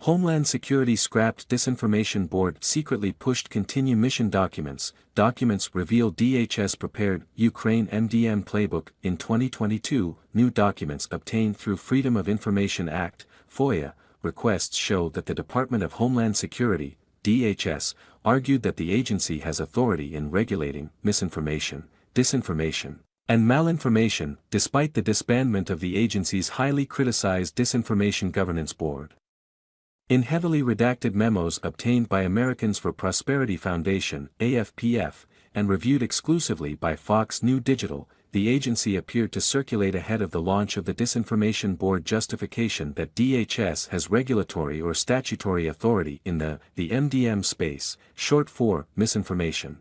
Homeland Security scrapped Disinformation Board secretly pushed continue mission documents. Documents reveal DHS prepared Ukraine MDM Playbook in 2022. New documents obtained through Freedom of Information Act (FOIA) requests show that the Department of Homeland Security (DHS) argued that the agency has authority in regulating misinformation, disinformation, and malinformation, despite the disbandment of the agency's highly criticized Disinformation Governance Board. In heavily redacted memos obtained by Americans for Prosperity Foundation (AFPF) and reviewed exclusively by Fox News Digital, the agency appeared to circulate ahead of the launch of the Disinformation Board justification that DHS has regulatory or statutory authority in the MDM space, short for misinformation,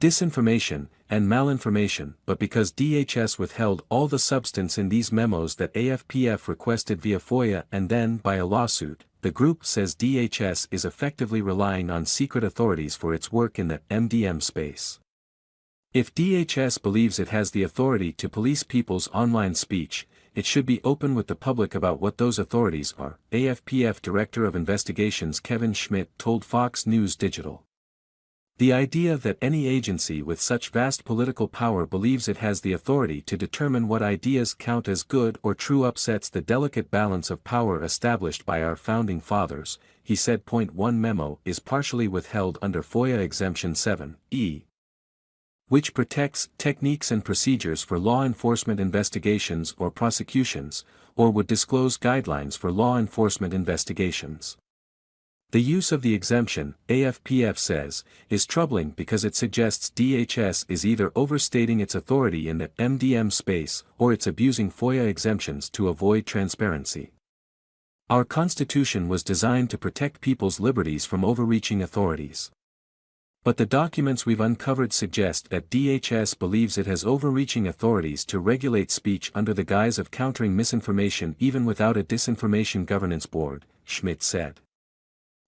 disinformation, and malinformation, but because DHS withheld all the substance in these memos that AFPF requested via FOIA and then by a lawsuit, the group says DHS is effectively relying on secret authorities for its work in the MDM space. If DHS believes it has the authority to police people's online speech, it should be open with the public about what those authorities are, AFPF Director of Investigations Kevin Schmidt told Fox News Digital. The idea that any agency with such vast political power believes it has the authority to determine what ideas count as good or true upsets the delicate balance of power established by our founding fathers, he said. Point 1 memo is partially withheld under FOIA Exemption 7(e), which protects techniques and procedures for law enforcement investigations or prosecutions, or would disclose guidelines for law enforcement investigations. The use of the exemption, AFPF says, is troubling because it suggests DHS is either overstating its authority in the MDM space or it's abusing FOIA exemptions to avoid transparency. Our Constitution was designed to protect people's liberties from overreaching authorities. But the documents we've uncovered suggest that DHS believes it has overreaching authorities to regulate speech under the guise of countering misinformation even without a Disinformation Governance Board, Schmidt said.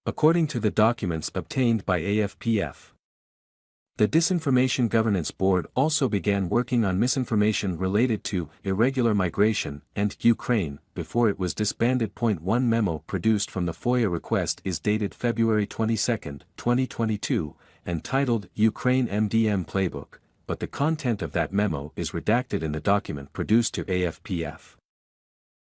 According to the documents obtained by AFPF, the Disinformation Governance Board also began working on misinformation related to irregular migration and Ukraine before it was disbanded. Point 1 memo produced from the FOIA request is dated February 22, 2022, and titled Ukraine MDM Playbook, but the content of that memo is redacted in the document produced to AFPF.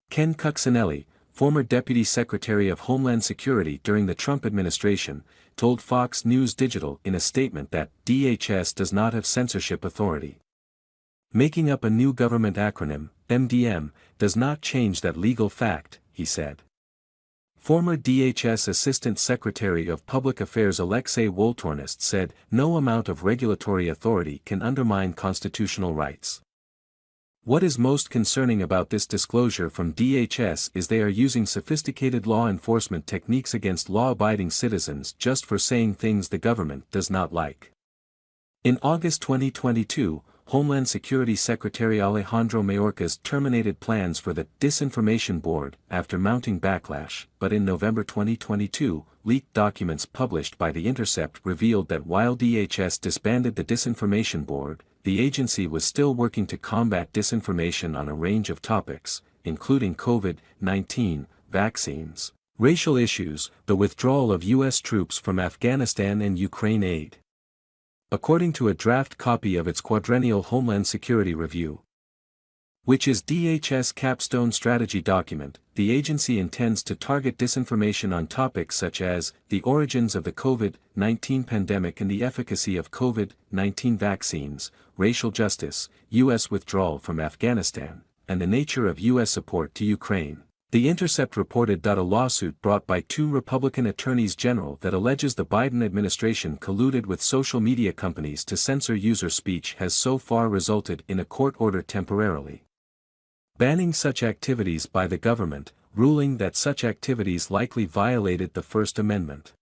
Ken Cuccinelli, former Deputy Secretary of Homeland Security during the Trump administration, told Fox News Digital in a statement that DHS does not have censorship authority. Making up a new government acronym, MDM, does not change that legal fact, he said. Former DHS Assistant Secretary of Public Affairs Alexei Woltornist said, "No amount of regulatory authority can undermine constitutional rights. What is most concerning about this disclosure from DHS is they are using sophisticated law enforcement techniques against law-abiding citizens just for saying things the government does not like." In August 2022, Homeland Security Secretary Alejandro Mayorkas terminated plans for the Disinformation Board after mounting backlash, but in November 2022, leaked documents published by The Intercept revealed that while DHS disbanded the Disinformation Board, the agency was still working to combat disinformation on a range of topics, including COVID-19, vaccines, racial issues, the withdrawal of U.S. troops from Afghanistan and Ukraine aid. According to a draft copy of its quadrennial Homeland Security Review, which is DHS capstone strategy document, the agency intends to target disinformation on topics such as the origins of the COVID-19 pandemic and the efficacy of COVID-19 vaccines, racial justice, U.S. withdrawal from Afghanistan, and the nature of U.S. support to Ukraine. The Intercept reported that a lawsuit brought by 2 Republican attorneys general that alleges the Biden administration colluded with social media companies to censor user speech has so far resulted in a court order temporarily banning such activities by the government, ruling that such activities likely violated the First Amendment.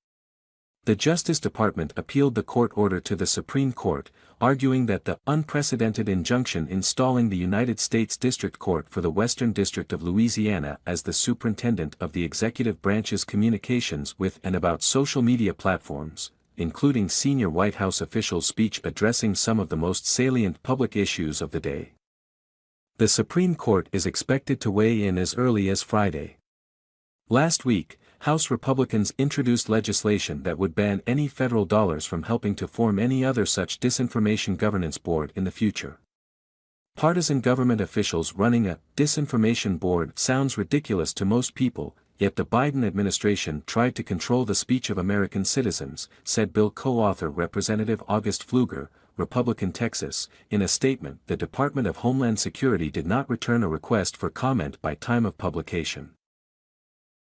The Justice Department appealed the court order to the Supreme Court, arguing that the unprecedented injunction installing the United States District Court for the Western District of Louisiana as the superintendent of the executive branch's communications with and about social media platforms, including senior White House officials' speech addressing some of the most salient public issues of the day. The Supreme Court is expected to weigh in as early as Friday. Last week, House Republicans introduced legislation that would ban any federal dollars from helping to form any other such disinformation governance board in the future. Partisan government officials running a disinformation board sounds ridiculous to most people, yet the Biden administration tried to control the speech of American citizens, said bill co-author Representative August Pfluger, Republican Texas. In a statement, the Department of Homeland Security did not return a request for comment by time of publication.